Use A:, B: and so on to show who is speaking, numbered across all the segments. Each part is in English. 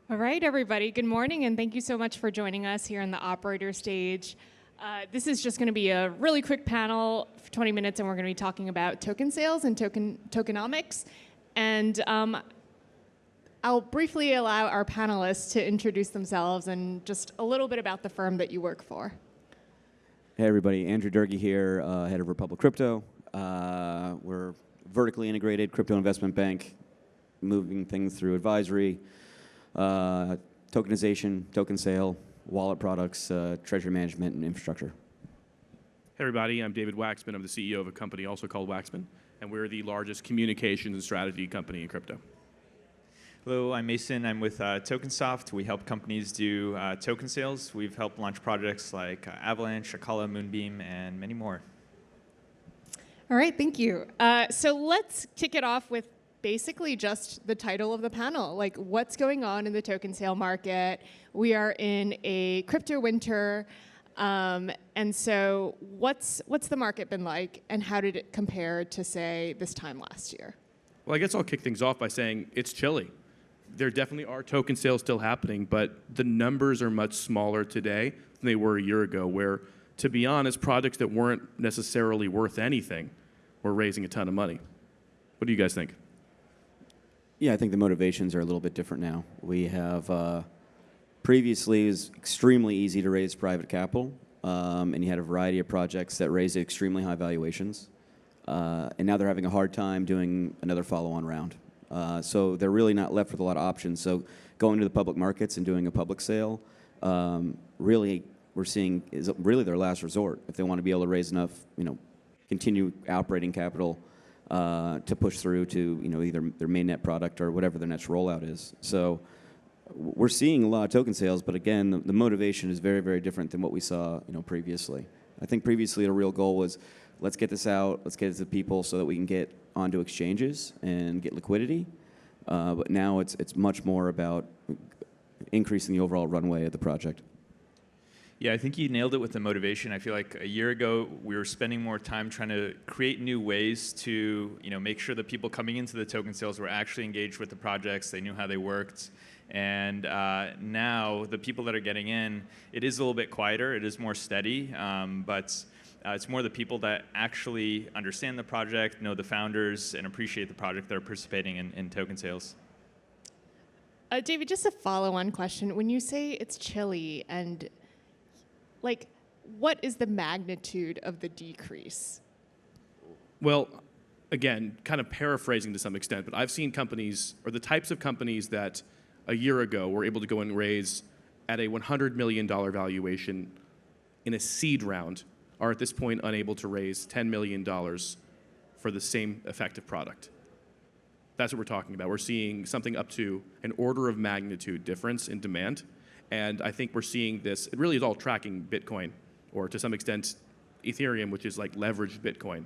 A: All right, everybody. Good morning, and thank you so much for joining us here on the operator stage. This is just going to be a really quick panel for 20 minutes, and we're going to be talking about token sales and tokenomics. And I'll briefly allow our panelists to introduce themselves and just a little bit about the firm that you work for.
B: Hey, everybody. Andrew Durgee here, head of Republic Crypto. We're a vertically integrated crypto investment bank, moving things through advisory, tokenization, token sale, wallet products, treasury management, and infrastructure.
C: Hey everybody, I'm David Wachsman. I'm the CEO of a company also called Wachsman, and we're the largest communications and strategy company in crypto.
D: Hello, I'm Mason. I'm with TokenSoft. We help companies do token sales. We've helped launch projects like Avalanche, Akala, Moonbeam, and many more.
A: All right, thank you. So let's kick it off with basically just the title of the panel, like what's going on in the token sale market. We are in a crypto winter, and so what's the market been like, and how did it compare to, say, this time last year?
C: Well, I guess I'll kick things off by saying it's chilly. There definitely are token sales still happening, but the numbers are much smaller today than they were a year ago, where, to be honest, projects that weren't necessarily worth anything were raising a ton of money. What do you guys think?
B: Yeah, I think the motivations are a little bit different now. We have, previously it was extremely easy to raise private capital, and you had a variety of projects that raised extremely high valuations. And now they're having a hard time doing another follow-on round. So they're really not left with a lot of options. So going to the public markets and doing a public sale, really we're seeing is really their last resort if they want to be able to raise enough, continue operating capital to push through to either their mainnet product or whatever their next rollout is. So we're seeing a lot of token sales, but again, the motivation is very, very different than what we saw previously. I think previously the real goal was let's get this out, let's get it to people so that we can get onto exchanges and get liquidity. But now it's much more about increasing the overall runway of the project.
D: Yeah, I think you nailed it with the motivation. I feel like a year ago we were spending more time trying to create new ways to make sure that people coming into the token sales were actually engaged with the projects, they knew how they worked. And now the people that are getting in, it is a little bit quieter, it is more steady, but it's more the people that actually understand the project, know the founders, and appreciate the project that are participating in token sales.
A: David, just a follow-on question. When you say it's chilly, and what is the magnitude of the decrease?
C: Well, again, kind of paraphrasing to some extent, but I've seen companies, or the types of companies that a year ago were able to go and raise at a $100 million valuation in a seed round are at this point unable to raise $10 million for the same effective product. That's what we're talking about. We're seeing something up to an order of magnitude difference in demand. And I think we're seeing this, it really is all tracking Bitcoin, or to some extent Ethereum, which is like leveraged Bitcoin.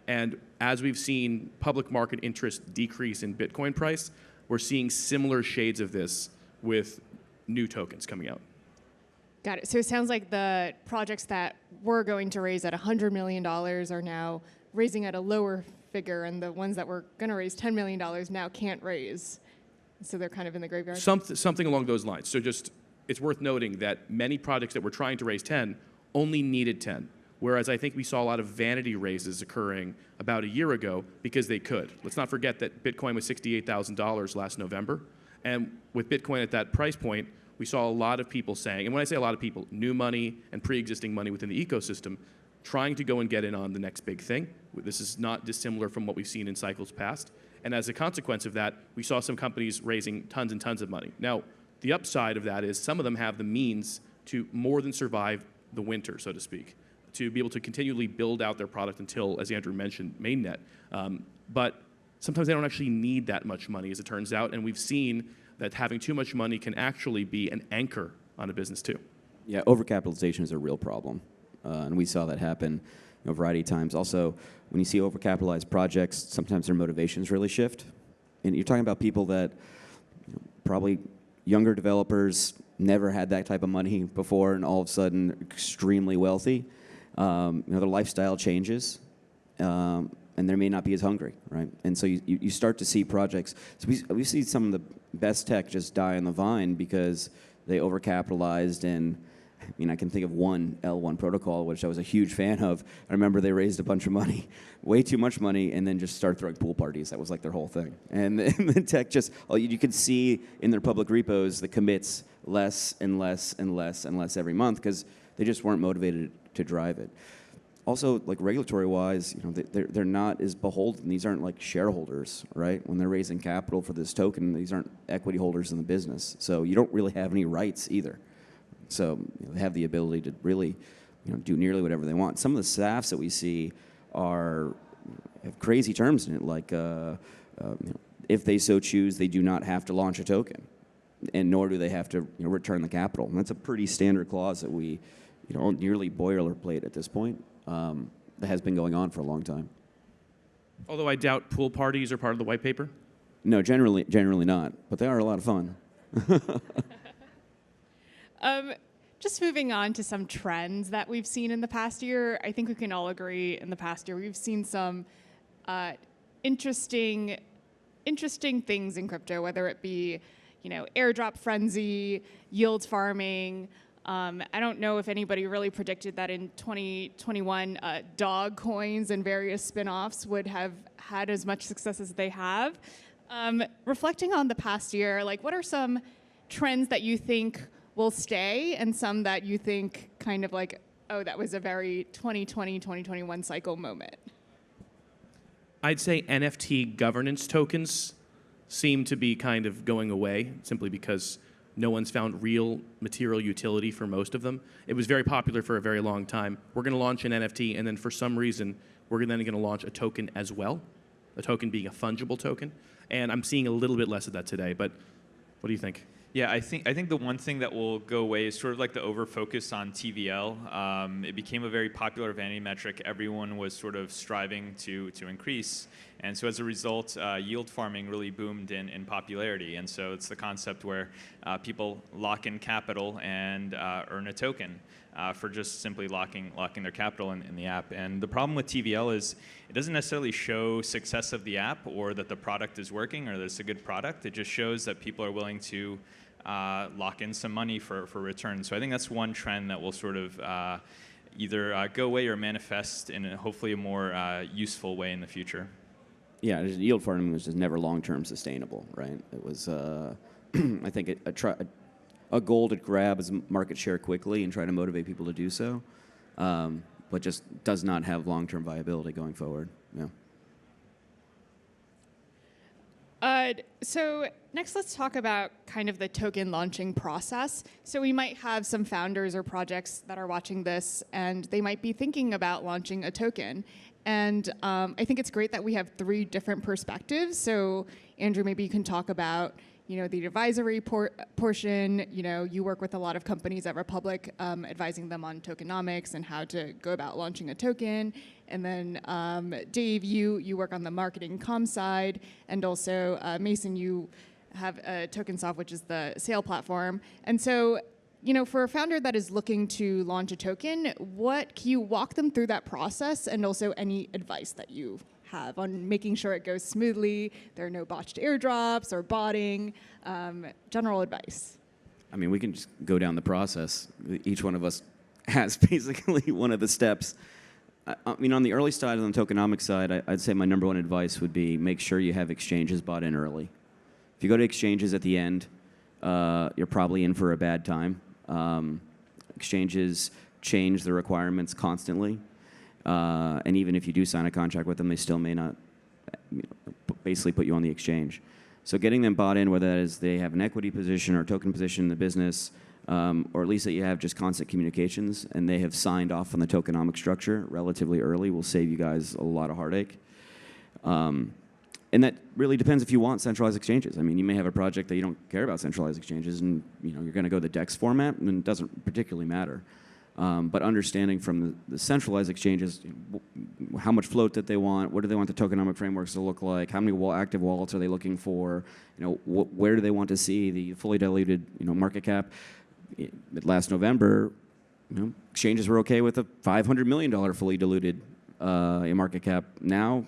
C: And as we've seen public market interest decrease in Bitcoin price, we're seeing similar shades of this with new tokens coming out.
A: Got it. So it sounds like the projects that were going to raise at $100 million are now raising at a lower figure, and the ones that were going to raise $10 million now can't raise. So they're kind of in the graveyard?
C: Something along those lines. So just, it's worth noting that many projects that were trying to raise 10 only needed 10, whereas I think we saw a lot of vanity raises occurring about a year ago because they could. Let's not forget that Bitcoin was $68,000 last November, and with Bitcoin at that price point, we saw a lot of people saying, and when I say a lot of people, new money and pre-existing money within the ecosystem, trying to go and get in on the next big thing. This is not dissimilar from what we've seen in cycles past, and as a consequence of that, we saw some companies raising tons and tons of money. Now, the upside of that is some of them have the means to more than survive the winter, so to speak, to be able to continually build out their product until, as Andrew mentioned, mainnet. But sometimes they don't actually need that much money, as it turns out, and we've seen that having too much money can actually be an anchor on a business too.
B: Yeah, overcapitalization is a real problem, and we saw that happen a variety of times. Also, when you see overcapitalized projects, sometimes their motivations really shift. And you're talking about people that probably younger developers never had that type of money before, and all of a sudden extremely wealthy. Their lifestyle changes, and they may not be as hungry, right? And so you start to see projects. So we see some of the best tech just die on the vine because they overcapitalized. And I mean, I can think of one L1 protocol, which I was a huge fan of. I remember they raised a bunch of money, way too much money, and then just started throwing pool parties. That was like their whole thing. And the tech just, you could see in their public repos the commits less and less and less and less every month because they just weren't motivated to drive it. Also, like regulatory-wise, they're not as beholden. These aren't like shareholders, right? When they're raising capital for this token, these aren't equity holders in the business. So you don't really have any rights either. So they have the ability to really, do nearly whatever they want. Some of the SAFs that we see have crazy terms in it, like if they so choose, they do not have to launch a token, and nor do they have to return the capital. And that's a pretty standard clause that we, nearly boilerplate at this point. That has been going on for a long time.
C: Although I doubt pool parties are part of the white paper.
B: No, generally not, but they are a lot of fun.
A: Just moving on to some trends that we've seen in the past year. I think we can all agree in the past year we've seen some interesting things in crypto, whether it be airdrop frenzy, yield farming. I don't know if anybody really predicted that in 2021 dog coins and various spin-offs would have had as much success as they have. Reflecting on the past year, what are some trends that you think will stay and some that you think kind of that was a very 2020, 2021 cycle moment?
C: I'd say NFT governance tokens seem to be kind of going away simply because no one's found real material utility for most of them. It was very popular for a very long time. We're going to launch an NFT, and then for some reason, we're then going to launch a token as well, a token being a fungible token. And I'm seeing a little bit less of that today, but what do you think?
D: Yeah, I think the one thing that will go away is sort of like the over-focus on TVL. It became a very popular vanity metric. Everyone was sort of striving to increase. And so as a result, yield farming really boomed in popularity. And so it's the concept where people lock in capital and earn a token for just simply locking their capital in the app. And the problem with TVL is it doesn't necessarily show success of the app or that the product is working or that it's a good product. It just shows that people are willing to lock in some money for return. So I think that's one trend that will sort of either go away or manifest in hopefully a more useful way in the future.
B: Yeah, yield farming was just never long-term sustainable, right? It was, I think, a goal to grab as market share quickly and try to motivate people to do so, but just does not have long-term viability going forward. Yeah.
A: So next, let's talk about kind of the token launching process. So we might have some founders or projects that are watching this, and they might be thinking about launching a token. And I think it's great that we have 3 different perspectives. So Andrew, maybe you can talk about the advisory portion. You work with a lot of companies at Republic, advising them on tokenomics and how to go about launching a token. And then Dave, you work on the marketing comm side, and also Mason, you have TokenSoft, which is the sale platform. And so, for a founder that is looking to launch a token, can you walk them through that process, and also any advice that you have on making sure it goes smoothly, there are no botched airdrops or botting, general advice?
B: I mean, we can just go down the process. Each one of us has basically one of the steps. I mean, on the early side, on the tokenomics side, I'd say my number one advice would be make sure you have exchanges bought in early. If you go to exchanges at the end, you're probably in for a bad time. Exchanges change the requirements constantly. And even if you do sign a contract with them, they still may not basically put you on the exchange. So getting them bought in, whether that is they have an equity position or token position in the business, or at least that you have just constant communications and they have signed off on the tokenomic structure relatively early, will save you guys a lot of heartache. And that really depends if you want centralized exchanges. I mean, you may have a project that you don't care about centralized exchanges, and you're going to go the DEX format, and it doesn't particularly matter. But understanding from the centralized exchanges, how much float that they want, what do they want the tokenomic frameworks to look like, how many active wallets are they looking for, where do they want to see the fully diluted market cap. Last November, exchanges were okay with a $500 million fully diluted a market cap now,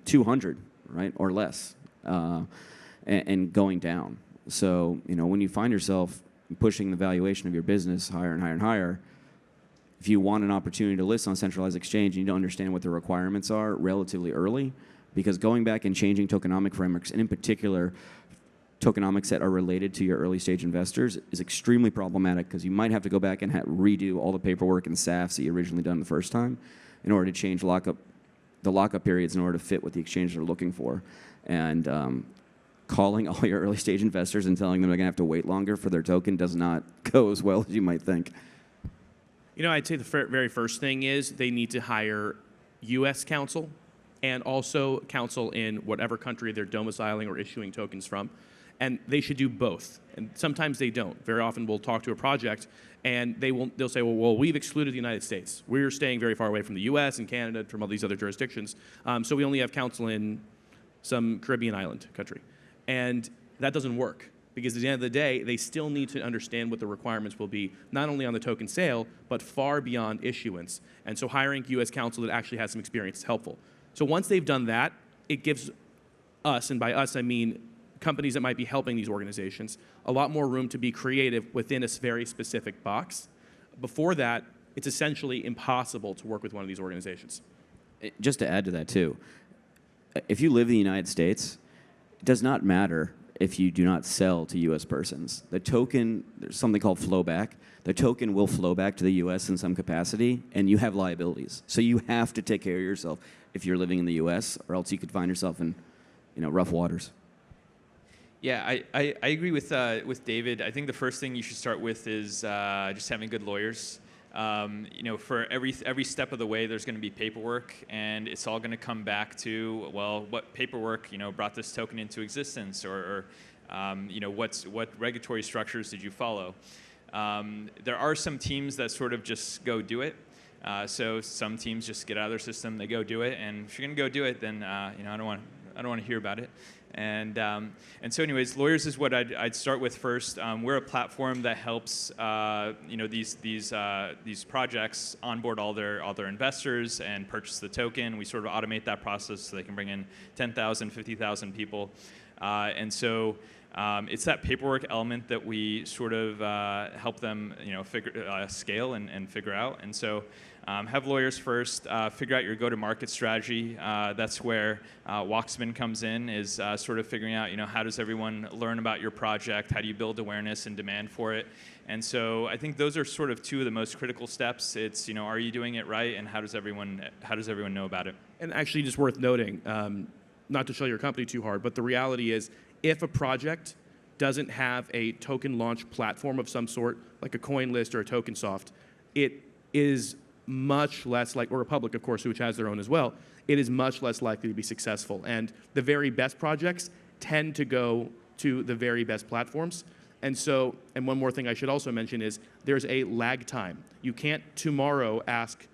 B: 200, right, or less, and going down. So, when you find yourself pushing the valuation of your business higher and higher and higher, if you want an opportunity to list on a centralized exchange, you need to understand what the requirements are relatively early, because going back and changing tokenomic frameworks, and in particular, tokenomics that are related to your early stage investors, is extremely problematic, because you might have to go back and redo all the paperwork and SAFs that you originally done the first time in order to change the lockup periods in order to fit what the exchanges are looking for. And calling all your early stage investors and telling them they're going to have to wait longer for their token does not go as well as you might think.
C: I'd say the very first thing is they need to hire U.S. counsel and also counsel in whatever country they're domiciling or issuing tokens from. And they should do both. And sometimes they don't. Very often we'll talk to a project and they'll say, well, we've excluded the United States. We're staying very far away from the U.S. and Canada, from all these other jurisdictions. So we only have counsel in some Caribbean island country. And that doesn't work, because at the end of the day, they still need to understand what the requirements will be, not only on the token sale, but far beyond issuance. And so hiring U.S. counsel that actually has some experience is helpful. So once they've done that, it gives us, and by us I mean companies that might be helping these organizations, a lot more room to be creative within a very specific box. Before that, it's essentially impossible to work with one of these organizations.
B: Just to add to that too, if you live in the United States, it does not matter if you do not sell to U.S. persons. The token, there's something called flowback. The token will flow back to the U.S. in some capacity, and you have liabilities. So you have to take care of yourself if you're living in the U.S., or else you could find yourself in, rough waters.
D: Yeah, I agree with David. I think the first thing you should start with is just having good lawyers. For every step of the way, there's going to be paperwork, and it's all going to come back to, well, what paperwork, brought this token into existence, or what regulatory structures did you follow? There are some teams that sort of just go do it. So some teams just get out of their system, they go do it, and if you're going to go do it, then I don't want to hear about it. And so, anyways, lawyers is what I'd start with first. We're a platform that helps these projects onboard all their investors and purchase the token. We sort of automate that process so they can bring in 10,000, 50,000 people, and so it's that paperwork element that we sort of help them scale and figure out. And so have lawyers first, figure out your go-to-market strategy. That's where Wachsman comes in, is sort of figuring out, how does everyone learn about your project? How do you build awareness and demand for it? And so I think those are sort of two of the most critical steps. It's, are you doing it right, and how does everyone know about it?
C: And actually, just worth noting, not to show your company too hard, but the reality is, if a project doesn't have a token launch platform of some sort, like a CoinList or a TokenSoft, it is much less like, or Republic, of course, which has their own as well, it is much less likely to be successful. And the very best projects tend to go to the very best platforms. And so, and one more thing I should also mention is there's a lag time. You can't tomorrow ask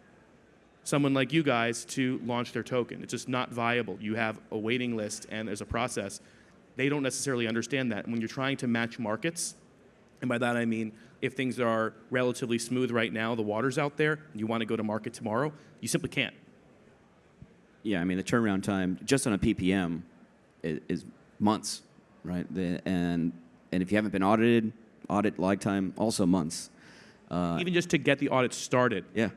C: someone like you guys to launch their token. It's just not viable. You have a waiting list and there's a process. They don't necessarily understand that. And when you're trying to match markets, and by that I mean if things are relatively smooth right now, the water's out there, and you want to go to market tomorrow, you simply can't.
B: Yeah, I mean, the turnaround time just on a PPM is months, right? And if you haven't been audited, audit lag time also months.
C: Even just to get the audit started.
B: Yeah,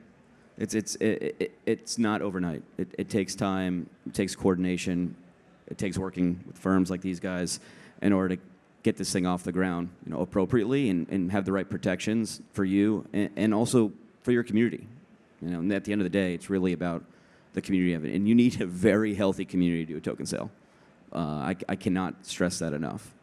B: it's not overnight. It takes time. It takes coordination. It takes working with firms like these guys in order to get this thing off the ground, appropriately and have the right protections for you and also for your community. And at the end of the day, it's really about the community of it. And you need a very healthy community to do a token sale. I cannot stress that enough.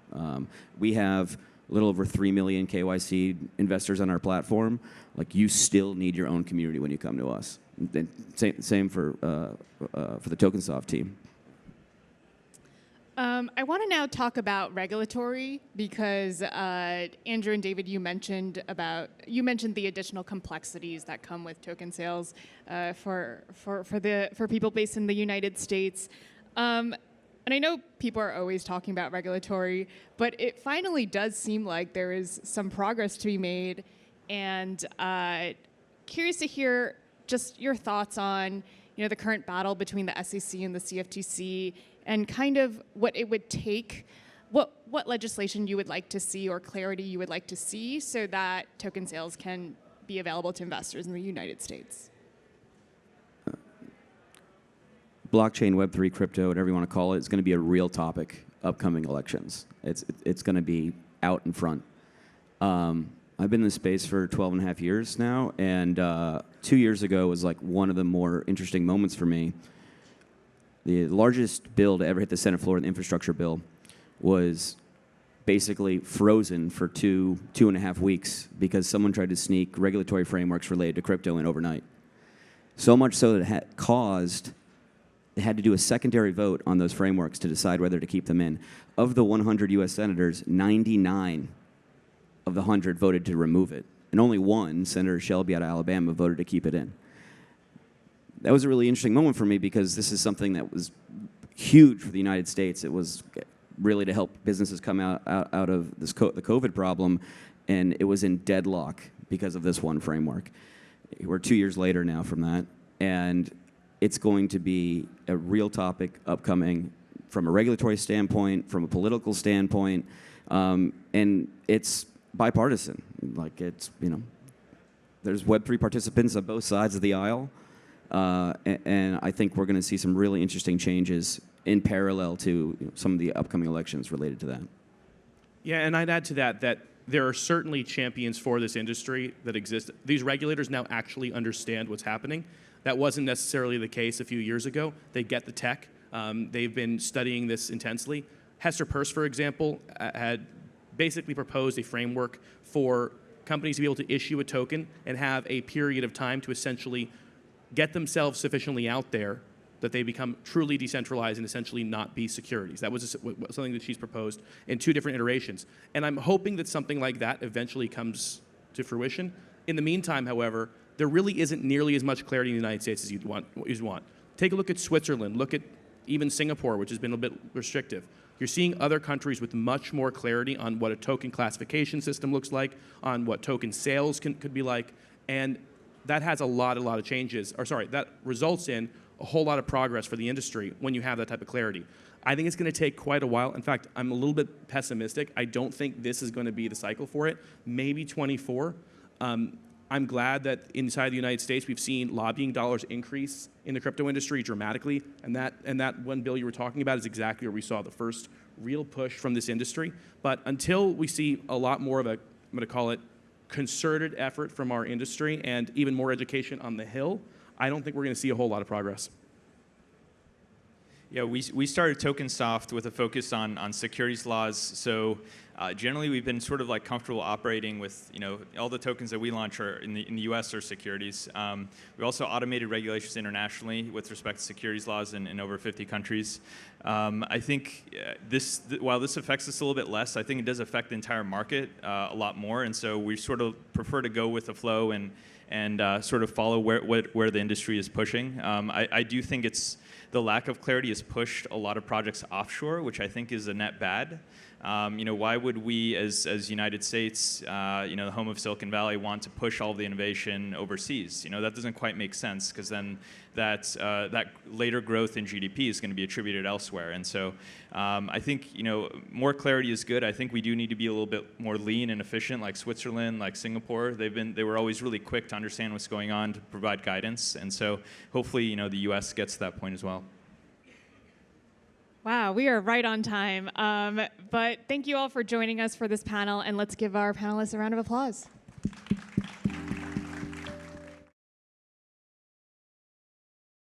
B: We have a little over 3 million KYC investors on our platform. Like, you still need your own community when you come to us. And same for the TokenSoft team.
A: I want to now talk about regulatory, because Andrew and David, you mentioned the additional complexities that come with token sales for people based in the United States. And I know people are always talking about regulatory, but it finally does seem like there is some progress to be made. And curious to hear just your thoughts on, the current battle between the SEC and the CFTC, and kind of what it would take, what legislation you would like to see or clarity you would like to see so that token sales can be available to investors in the United States.
B: Blockchain, Web3, crypto, whatever you want to call it, is going to be a real topic upcoming elections. It's going to be out in front. I've been in this space for 12 and a half years now, and 2 years ago was like one of the more interesting moments for me. The largest bill to ever hit the Senate floor, the infrastructure bill, was basically frozen for two and a half weeks because someone tried to sneak regulatory frameworks related to crypto in overnight. So much so that they had to do a secondary vote on those frameworks to decide whether to keep them in. Of the 100 US senators, 99 of the 100 voted to remove it. And only one, Senator Shelby out of Alabama, voted to keep it in. That was a really interesting moment for me because this is something that was huge for the United States. It was really to help businesses come out of the COVID problem, and it was in deadlock because of this one framework. We're 2 years later now from that, and it's going to be a real topic upcoming from a regulatory standpoint, from a political standpoint, and it's bipartisan. Like there's Web3 participants on both sides of the aisle, and I think we're going to see some really interesting changes in parallel to some of the upcoming elections related to that.
C: Yeah, and I'd add to that there are certainly champions for this industry that exist. These regulators now actually understand what's happening. That wasn't necessarily the case a few years ago. They get the tech. They've been studying this intensely. Hester Peirce, for example, had basically proposed a framework for companies to be able to issue a token and have a period of time to essentially get themselves sufficiently out there that they become truly decentralized and essentially not be securities. That was something that she's proposed in 2 different iterations. And I'm hoping that something like that eventually comes to fruition. In the meantime, however, there really isn't nearly as much clarity in the United States as you'd want. Take a look at Switzerland. Look at even Singapore, which has been a bit restrictive. You're seeing other countries with much more clarity on what a token classification system looks like, on what token sales could be like, and that has a lot of changes, that results in a whole lot of progress for the industry when you have that type of clarity. I think it's going to take quite a while. In fact, I'm a little bit pessimistic. I don't think this is going to be the cycle for it. Maybe 24. I'm glad that inside the United States we've seen lobbying dollars increase in the crypto industry dramatically, and that one bill you were talking about is exactly where we saw the first real push from this industry. But until we see a lot more of a, I'm going to call it, concerted effort from our industry and even more education on the Hill, I don't think we're going to see a whole lot of progress.
D: Yeah, we started TokenSoft with a focus on securities laws. So generally, we've been sort of like comfortable operating with all the tokens that we launch are in the U.S. are securities. We also automated regulations internationally with respect to securities laws in over 50 countries. I think while this affects us a little bit less, I think it does affect the entire market a lot more. And so we sort of prefer to go with the flow and sort of follow where the industry is pushing. I do think the lack of clarity has pushed a lot of projects offshore, which I think is a net bad. Why would we, as United States, the home of Silicon Valley, want to push all of the innovation overseas? That doesn't quite make sense because then that later growth in GDP is going to be attributed elsewhere. And so I think more clarity is good. I think we do need to be a little bit more lean and efficient, like Switzerland, like Singapore. They were always really quick to understand what's going on to provide guidance. And so hopefully the U.S. gets to that point as well.
A: Wow, we are right on time. But thank you all for joining us for this panel, and let's give our panelists a round of applause.